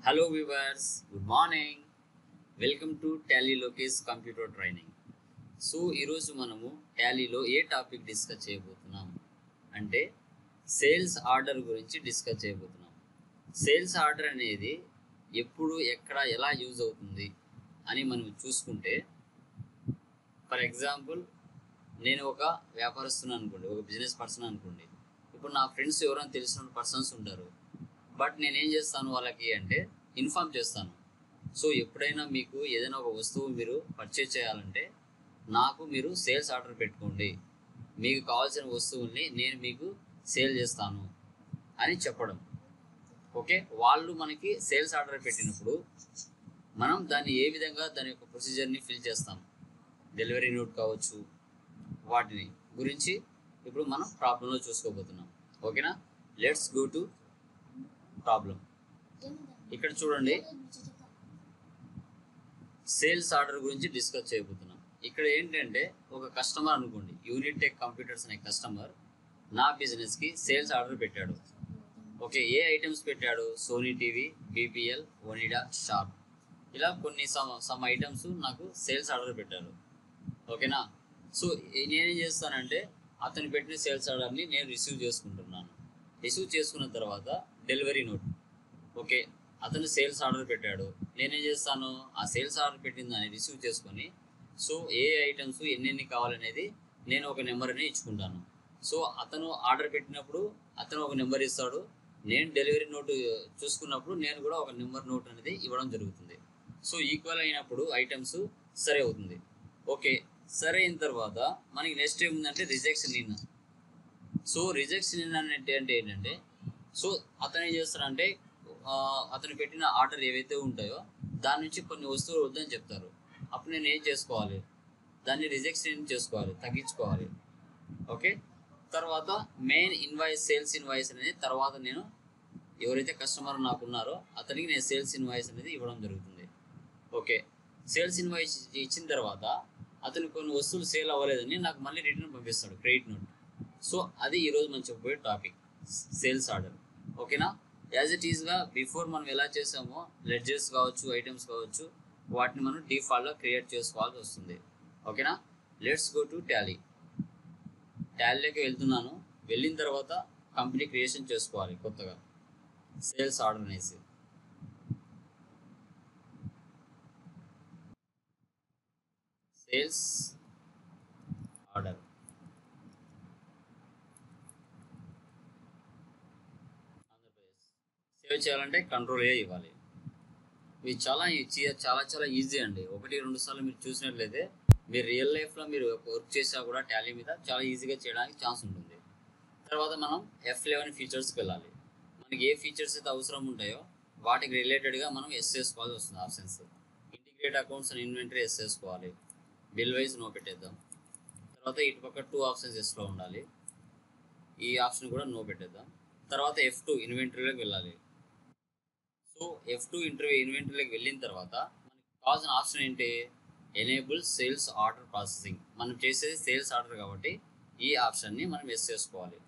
Hello viewers, good morning. Welcome to Tally Lokesh computer training. So ఈరోజు మనము టాలీలో ఏ topic discuss చేయబోతున్నాం అంటే సేల్స్ ఆర్డర్ గురించి డిస్కస్ చేయబోతున్నాం. సేల్స్ ఆర్డర్ అనేది ఎప్పుడు ఎక్కడ ఎలా యూజ్ అవుతుంది అని మనం చూసుకుంటే, ఫర్ ఎగ్జాంపుల్ నేను ఒక వ్యాపారస్తుని అనుకోండి, ఒక బిజినెస్ పర్సన్ అనుకోండి. ఇప్పుడు నా ఫ్రెండ్స్ ఎవరైనా తెలిసిన పర్సన్స్ ఉంటారు, బట్ నేనేం చేస్తాను వాళ్ళకి అంటే ఇన్ఫార్మ్ చేస్తాను. సో ఎప్పుడైనా మీకు ఏదైనా ఒక వస్తువు మీరు పర్చేజ్ చేయాలంటే నాకు మీరు సేల్స్ ఆర్డర్ పెట్టుకోండి, మీకు కావాల్సిన వస్తువుల్ని నేను మీకు సేల్ చేస్తాను అని చెప్పడం. ఓకే, వాళ్ళు మనకి సేల్స్ ఆర్డర్ పెట్టినప్పుడు మనం దాన్ని ఏ విధంగా దాని యొక్క ప్రొసీజర్ని ఫిల్ చేస్తాం, డెలివరీ నోట్ కావచ్చు, వాటిని గురించి ఇప్పుడు మనం ప్రాబ్లంలో చూసుకోబోతున్నాం. ఓకేనా, లెట్స్ గో టు ప్రాబ్లం. ఇక్కడ చూడండి, సేల్స్ ఆర్డర్ గురించి డిస్కస్ చేయబోతున్నాం. ఇక్కడ ఏంటంటే ఒక కస్టమర్ అనుకోండి, యూనిటెక్ కంప్యూటర్స్ అనే కస్టమర్ నా బిజినెస్కి సేల్స్ ఆర్డర్ పెట్టాడు. ఓకే, ఏ ఐటమ్స్ పెట్టాడు? Sony TV, BPL, Onida, Sharp, ఇలా కొన్ని సమ్ ఐటమ్స్ నాకు సేల్స్ ఆర్డర్ పెట్టారు. ఓకేనా, సో నేనేం చేస్తానంటే అతను పెట్టిన సేల్స్ ఆర్డర్ని నేను రిసీవ్ చేసుకుంటున్నాను. రిసీవ్ చేసుకున్న తర్వాత డెలివరీ నోట్. ఓకే, అతను సేల్స్ ఆర్డర్ పెట్టాడు, నేనేం చేస్తాను ఆ సేల్స్ ఆర్డర్ పెట్టిందని రిసీవ్ చేసుకొని, సో ఏ ఐటమ్స్ ఎన్నెన్ని కావాలనేది నేను ఒక నెంబర్ని ఇచ్చుకుంటాను. సో అతను ఆర్డర్ పెట్టినప్పుడు అతను ఒక నెంబర్ ఇస్తాడు, నేను డెలివరీ నోటు చూసుకున్నప్పుడు నేను కూడా ఒక నెంబర్ నోట్ అనేది ఇవ్వడం జరుగుతుంది. సో ఈక్వల్ అయినప్పుడు ఐటమ్స్ సరే అవుతుంది. ఓకే, సరే అయిన తర్వాత మనకి నెక్స్ట్ ఏముందంటే rejection in. So rejection in అంటే ఏంటంటే, సో అతను ఏం చేస్తారంటే అతను పెట్టిన ఆర్డర్ ఏవైతే ఉంటాయో దాని నుంచి కొన్ని వస్తువులు వద్దని చెప్తారు. అప్పుడు నేను ఏం చేసుకోవాలి, దాన్ని రిజెక్షన్ చేసుకోవాలి, తగ్గించుకోవాలి. ఓకే, తర్వాత మెయిన్ ఇన్వాయిస్, సేల్స్ ఇన్వాయిస్ అనేది తర్వాత నేను ఎవరైతే కస్టమర్ నాకు ఉన్నారో అతనికి నేను సేల్స్ ఇన్వాయిస్ అనేది ఇవ్వడం జరుగుతుంది. ఓకే, సేల్స్ ఇన్వాయిస్ ఇచ్చిన తర్వాత అతను కొన్ని వస్తువులు సేల్ అవ్వలేదని నాకు మళ్ళీ రిటర్న్ పంపిస్తాడు, క్రెడిట్ నోట్. సో అది ఈరోజు మనం చెప్పబోయే టాపిక్, సేల్స్ ఆర్డర్. ఓకేనా, యాజ్ ఇట్ ఈస్గా బిఫోర్ మనం ఎలా చేసామో లెడ్జర్స్ కావచ్చు, ఐటమ్స్ కావచ్చు, వాటిని మనం డిఫాల్ట్గా క్రియేట్ చేసుకోవాల్సి వస్తుంది. ఓకేనా, లెట్స్ గో టు టాలీ. టాలీలోకి వెళ్తున్నాను. వెళ్ళిన తర్వాత కంపెనీ క్రియేషన్ చేసుకోవాలి కొత్తగా, సేల్స్ ఆర్డర్ అనేసి. Sales order Andhra Pradesh. సేవ్ చేయాలంటే కంట్రోల్ ఏ ఇవ్వాలి. ఇవి చాలా చాలా చాలా ఈజీ అండి. 1-2 సార్లు మీరు చూసినట్లయితే మీరు రియల్ లైఫ్లో మీరు వర్క్ చేసా కూడా టాలీ మీద చాలా ఈజీగా చేయడానికి ఛాన్స్ ఉంటుంది. తర్వాత మనం F11 ఫీచర్స్కి వెళ్ళాలి. మనకి ఏ ఫీచర్స్ అయితే అవసరం ఉంటాయో వాటికి రిలేటెడ్గా మనం ఎస్ చేసుకోవాల్సి వస్తుంది. Options, integrate accounts and inventory yes చేసుకోవాలి, బిల్ వైజ్ నో పెట్టేద్దాం. తర్వాత ఇటుపక్క 2 ఆప్షన్స్ ఎస్లో ఉండాలి, ఈ ఆప్షన్ కూడా నో పెట్టేద్దాం. తర్వాత F2 ఇన్వెంటరీలోకి వెళ్ళాలి. సో F2 ఇన్వెంటరీలోకి వెళ్ళిన తర్వాత మనకి కావాల్సిన ఆప్షన్ ఏంటి, ఎనేబుల్ సేల్స్ ఆర్డర్ ప్రాసెసింగ్. మనం చేసేది సేల్స్ ఆర్డర్ కాబట్టి ఈ ఆప్షన్ని మనం ఎస్ చేసుకోవాలి.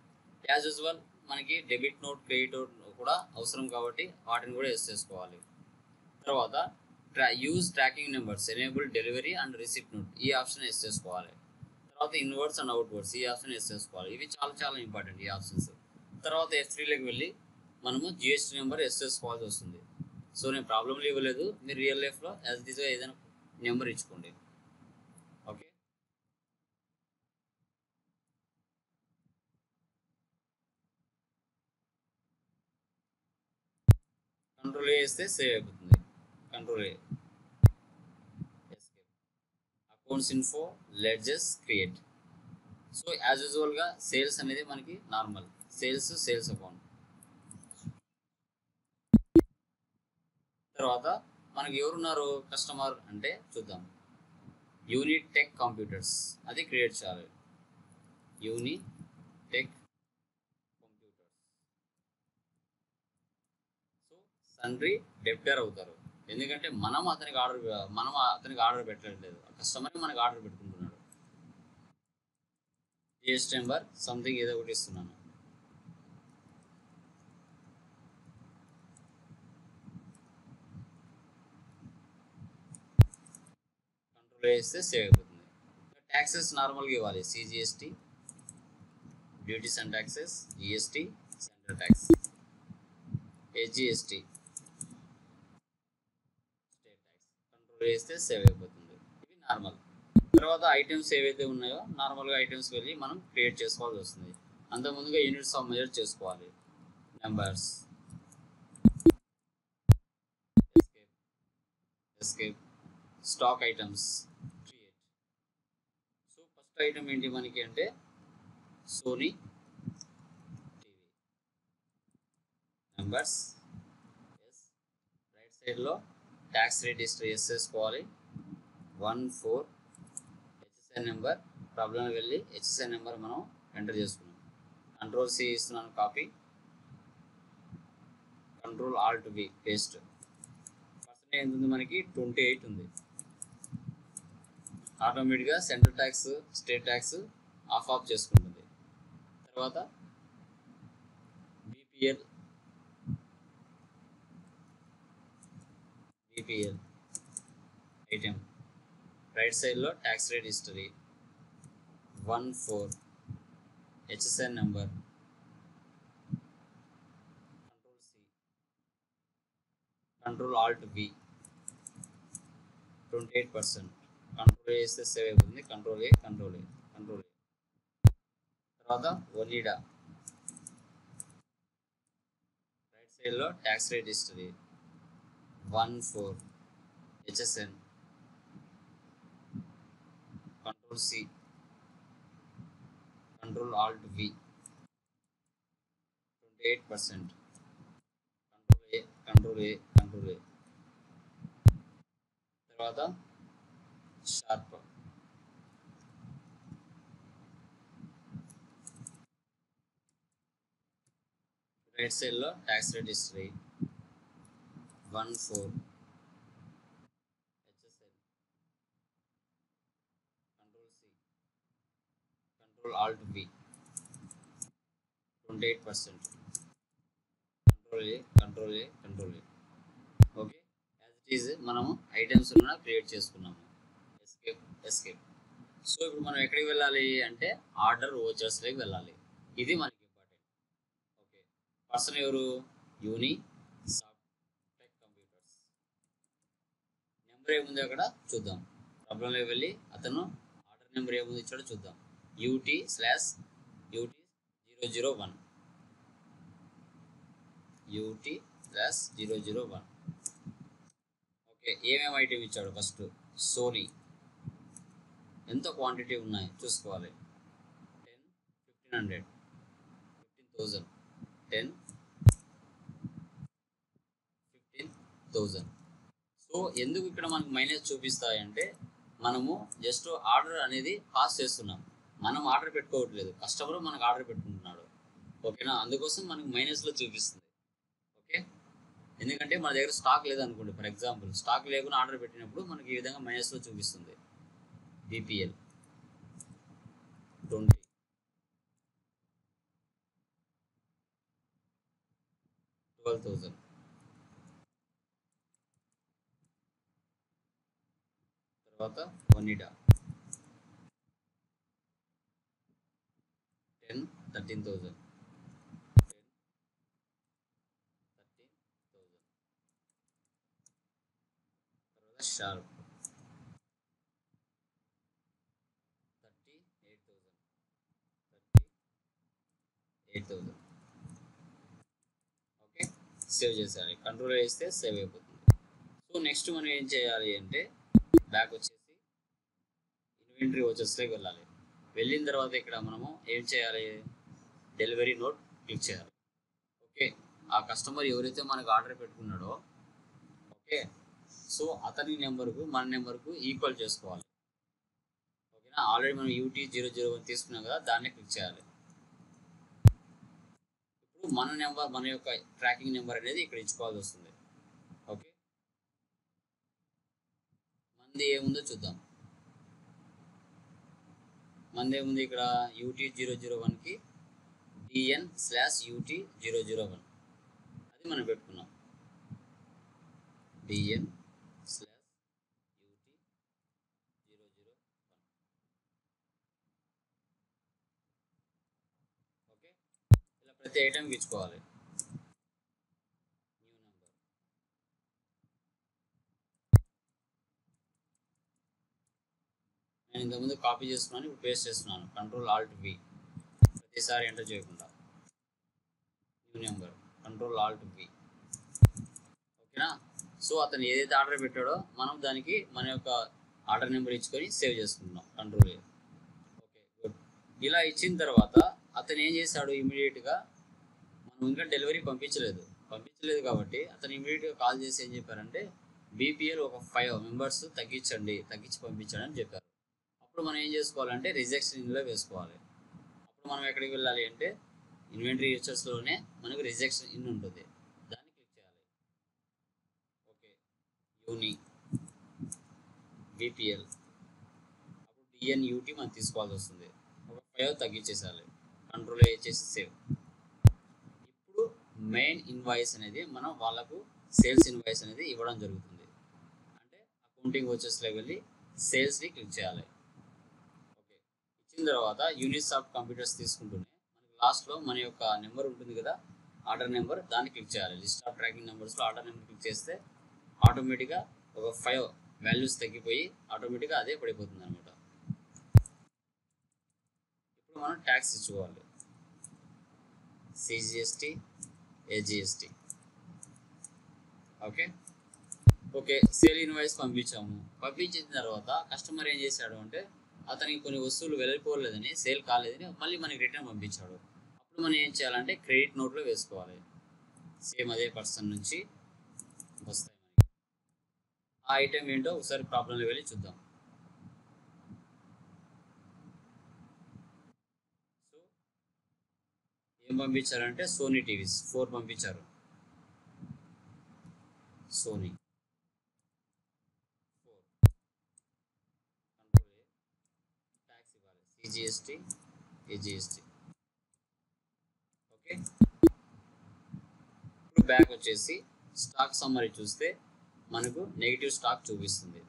యాజ్ యూజువల్ మనకి డెబిట్ నోట్, క్రెడిట్ నోట్ కూడా అవసరం కాబట్టి వాటిని కూడా ఎస్ చేసుకోవాలి. తర్వాత use tracking numbers, enable delivery and receipt note, ఈ ఆప్షన్ ఎస్ చేసుకోవాలి. తర్వాత ఇన్వర్డ్స్ అండ్ అవుట్వర్డ్స్, ఈ ఆప్షన్ ఎస్ చేసుకోవాలి. ఇవి చాలా చాలా ఇంపార్టెంట్ ఈ ఆప్షన్స్. తర్వాత F3లోకి వెళ్ళి మనము జిఎస్టీ నెంబర్ ఎస్ చేసుకోవాల్సి వస్తుంది. సో నేను ప్రాబ్లంలో ఇవ్వలేదు, మీరు రియల్ లైఫ్లో యాజ్ ఇట్ ఈస్గా ఏదైనా నెంబర్ ఇచ్చుకోండి. ఓకే, కంట్రోల్ ఏ వేస్తే సేవ్ అయిపోతుంది. కంట్రోల్ ఏ, escape, accounts info, ledges, create. So as యూజువల్గా సేల్స్ అనేది మనకి నార్మల్ సేల్స్ అకౌంట్. తర్వాత మనకి ఎవరున్నారు కస్టమర్ అంటే చూద్దాం, యూనిటెక్ కంప్యూటర్స్, అది క్రియేట్ చేయాలి. యూనిటెక్ కంప్యూటర్స్. సో సండ్రీ డెబ్టర్ అవుతారు, ఎందుకంటే మనం అతనికి ఆర్డర్ పెట్టలేదు, కస్టమర్ మనకి ఆర్డర్ పెట్టుకుంటున్నాడు. జిఎస్టీ నెంబర్ సంథింగ్ ఏదో ఒకటి ఇస్తున్నాను. వేస్తే సేవ్ అయిపోతుంది. ట్యాక్సెస్ నార్మల్గా ఇవ్వాలి. CGST, duties and taxes, GST, central tax, SGST, state tax. Control వేస్తే సేవ్ అయిపోతుంది. ఇవి నార్మల్. తర్వాత ఐటమ్స్ ఏవైతే ఉన్నాయో నార్మల్గా ఐటమ్స్ వెళ్ళి మనం క్రియేట్ చేసుకోవాల్సి వస్తుంది. అంత ముందుగా యూనిట్స్ ఆఫ్ మెజర్ చేసుకోవాలి. Numbers, escape, stock items, create. So first item ఏంటి మనకి అంటే Sony TV. Numbers, yes. Right సైడ్లో ట్యాక్స్ రిజిస్టర్ ఎస్ వేసుకోవాలి. 14 హెచ్ఎస్ఐ నెంబర్. ప్రాబ్లం వెళ్ళి హెచ్ఎస్ఐ నెంబర్ మనం ఎంటర్ చేసుకున్నాం. కంట్రోల్ సి ఇస్తున్నాను, copy. Control alt B paste. Percentage ఎంత ఉంది మనకి? 28 ఉంది. ఆటోమేటిక్గా central tax, state tax off చేసుకుంటుంది. తర్వాత బీపీఎల్ ఐటమ్. రైట్ సైడ్లో tax rate history 14 HSN number. Control C, control alt B. 28%. Control A వేస్తే సేవ్ అయిపోతుంది. Control A. తర్వాత ఒనిడా. రైట్ సైడ్లో tax rate history 14 HSN. Control C, control alt V. 28%. Control A. తర్వాత Sharp. Right సైడ్లో tax rate history 14 HSL. Control C, control alt B. 28%. Control A. Okay, as it is మనము items create చేసుకున్నాము. Escape. So ఇప్పుడు మనం ఎక్కడికి వెళ్ళాలి అంటే order ఓచర్స్లోకి వెళ్ళాలి. ఇది మనకి ఇంపార్టెంట్. ఓకే, పర్సన్ ఎవరు? యూని సాఫ్ట్ టెక్ కంప్యూటర్స్. నెంబర్ ఏముంది అక్కడ చూద్దాం. ప్రాబ్లంలోకి వెళ్ళి అతను ఆర్డర్ నెంబర్ ఏముంది ఇచ్చాడో చూద్దాం. UT/001. ఓకే, ఏమేమి ఐటమ్ ఇచ్చాడు? First Sony. ఎంత క్వాంటిటీ ఉన్నాయి చూసుకోవాలి. 10, 1500, 10, 15,000. సో ఎందుకు ఇక్కడ మనకు మైనస్ చూపిస్తాయంటే మనము జస్ట్ ఆర్డర్ అనేది పాస్ చేస్తున్నాం. మనం ఆర్డర్ పెట్టుకోవట్లేదు, కస్టమర్ మనకు ఆర్డర్ పెట్టుకుంటున్నాడు. ఓకేనా, అందుకోసం మనకు మైనస్లో చూపిస్తుంది. ఓకే, ఎందుకంటే మన దగ్గర స్టాక్ లేదనుకోండి. ఫర్ ఎగ్జాంపుల్ స్టాక్ లేకుండా ఆర్డర్ పెట్టినప్పుడు మనకి ఈ విధంగా మైనస్లో చూపిస్తుంది. బీపీఎల్ 20, 12,000. తర్వాత ఒనిడా 10, 13,000. తర్వాత షార్ప్ 38,000. ఓకే, సేవ్ చేసేయాలి. కంట్రోల్ వేస్తే సేవ్ అయిపోతుంది. సో నెక్స్ట్ మనం ఏం చేయాలి అంటే బ్యాక్ వచ్చేసి ఇన్వెంటరీ ఓచర్స్లోకి వెళ్ళాలి. వెళ్ళిన తర్వాత ఇక్కడ మనము ఏం చేయాలి? డెలివరీ నోట్ క్లిక్ చేయాలి. ఓకే, ఆ కస్టమర్ ఎవరైతే మనకు ఆర్డర్ పెట్టుకున్నాడో, ఓకే, సో అతని నెంబర్కు మన నెంబర్కు ఈక్వల్ చేసుకోవాలి. ఓకేనా, ఆల్రెడీ మనం UT/001 తీసుకున్నాం కదా, దాన్నే క్లిక్ చేయాలి. ఇప్పుడు మన నెంబర్, మన యొక్క ట్రాకింగ్ నెంబర్ అనేది ఇక్కడ ఇచ్చుకోవాల్సి వస్తుంది. ఓకే, మనది ఏముందో చూద్దాం. మనది ఏముంది ఇక్కడ? UT/001కి DN/UT/001 అది మనం పెట్టుకున్నాం. DN/UT/001. ప్రతి ఐటెంకి ఇచ్చుకోవాలి. న్యూ నెంబర్ నేను ఇంతకుముందు కాపీ చేసుకున్నాను, ఇప్పుడు పేస్ట్ చేస్తున్నాను. కంట్రోల్ ఆల్ట్ వి, ప్రతిసారి ఎంటర్ చేయకుండా. న్యూ నెంబర్ కంట్రోల్ ఆల్ట్ వి. ఓకేనా? సో అతను ఏదైతే ఆర్డర్ పెట్టాడో మనం దానికి మన యొక్క ఆర్డర్ నెంబర్ ఇచ్చుకొని సేవ్ చేసుకుంటున్నాం కంట్రోల్ ఏ. Okay good. ఇలా ఇచ్చిన తర్వాత అతను ఏం చేశాడు, ఇమీడియట్గా మనం ఇంకా డెలివరీ పంపించలేదు కాబట్టి అతను ఇమీడియట్గా కాల్ చేసి ఏం చెప్పారంటే బీపీఎల్ ఒక 5 మెంబర్స్ తగ్గించి పంపించండి అని చెప్పారు. అప్పుడు మనం ఏం చేసుకోవాలంటే రిజెక్షన్ ఇన్లో వేసుకోవాలి. అప్పుడు మనం ఎక్కడికి వెళ్ళాలి అంటే ఇన్వెంటరీ ఫీచర్స్లోనే మనకు రిజెక్షన్ ఇన్ ఉంటుంది, దాన్ని క్లిక్ చేయాలి. ఓకే యూని బీపీఎల్, అప్పుడు డిఎన్యూటీ మనం తీసుకోవాల్సి వస్తుంది. ఒక 5 తగ్గించేసాలి. కంట్రోల్ ఏ చేసి సేవ్. ఇప్పుడు మెయిన్ ఇన్వాయిస్ అనేది మనం వాళ్ళకు సేల్స్ ఇన్వాయిస్ అనేది ఇవ్వడం జరుగుతుంది. అంటే అకౌంటింగ్ వచ్చేస్లోకి వెళ్ళి సేల్స్ని క్లిక్ చేయాలి. ఓకే ఇచ్చిన తర్వాత యూనిసాఫ్ట్ కంప్యూటర్స్ తీసుకుంటూనే మనకి లాస్ట్లో మన యొక్క నెంబర్ ఉంటుంది కదా, ఆర్డర్ నెంబర్, దాన్ని క్లిక్ చేయాలి. లిస్ట్ ఆఫ్ ట్రాకింగ్ నెంబర్స్లో ఆర్డర్ నెంబర్ క్లిక్ చేస్తే ఆటోమేటిక్గా ఒక 5 వాల్యూస్ తగ్గిపోయి ఆటోమేటిక్గా అదే పడిపోతుంది అనమాట. ఇప్పుడు మనం ట్యాక్స్ ఇచ్చుకోవాలి. సిజిఎస్టీ, ఏజిఎస్టీ. ఓకే సేల్ ఇన్వాయిస్ పంపించిన తర్వాత కస్టమర్ ఏం చేశాడు అంటే అతనికి కొన్ని వస్తువులు వెళ్ళిపోలేదని, సేల్ కాలేదని మళ్ళీ మనకి రిటర్న్ పంపించాడు. అప్పుడు మనం ఏం చేయాలంటే క్రెడిట్ నోట్లో వేసుకోవాలి. సేమ్ అదే పర్సన్ నుంచి వస్తాయి మనకి. ఆ ఐటెం ఏంటో ఒకసారి ప్రాబ్లంలో వెళ్ళి చూద్దాం. సో ఏం పంపించారంటే సోనీ టీవీస్ 4 పంపించారు. సోనీ 4 కంట్రోల్ ఏ, ట్యాక్స్ ఇవ్వాలి. సిజిఎస్టీ, ఏజిఎస్టీ. ఓకే ఇప్పుడు బ్యాక్ వచ్చేసి స్టాక్ సమ్మరీ చూస్తే మనకు నెగిటివ్ స్టాక్ చూపిస్తుంది.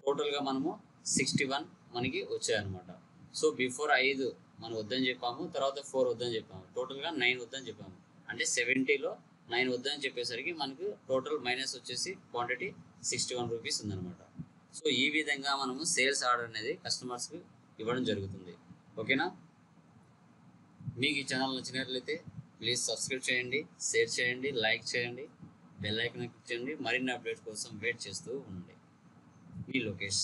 టోటల్గా మనము 61 మనకి వచ్చాయన్నమాట. సో బిఫోర్ 5 మనం వద్దని చెప్పాము, తర్వాత 4 వద్దని చెప్పాము, టోటల్గా 9 వద్దని చెప్పాము. అంటే 70లో 9 వద్దని చెప్పేసరికి మనకు టోటల్ మైనస్ వచ్చేసి క్వాంటిటీ 61 రూపీస్ ఉందన్నమాట. సో ఈ విధంగా మనము సేల్స్ ఆర్డర్ అనేది కస్టమర్స్కి ఇవ్వడం జరుగుతుంది. ఓకేనా? మీకు ఈ ఛానల్ నచ్చినట్లయితే ప్లీజ్ సబ్స్క్రైబ్ చేయండి, షేర్ చేయండి, లైక్ చేయండి, బెల్ ఐకాన్ క్లిక్ చేయండి. మరిన్ని అప్డేట్స్ కోసం వెయిట్ చేస్తూ ఉండండి. మీ లోకేష్.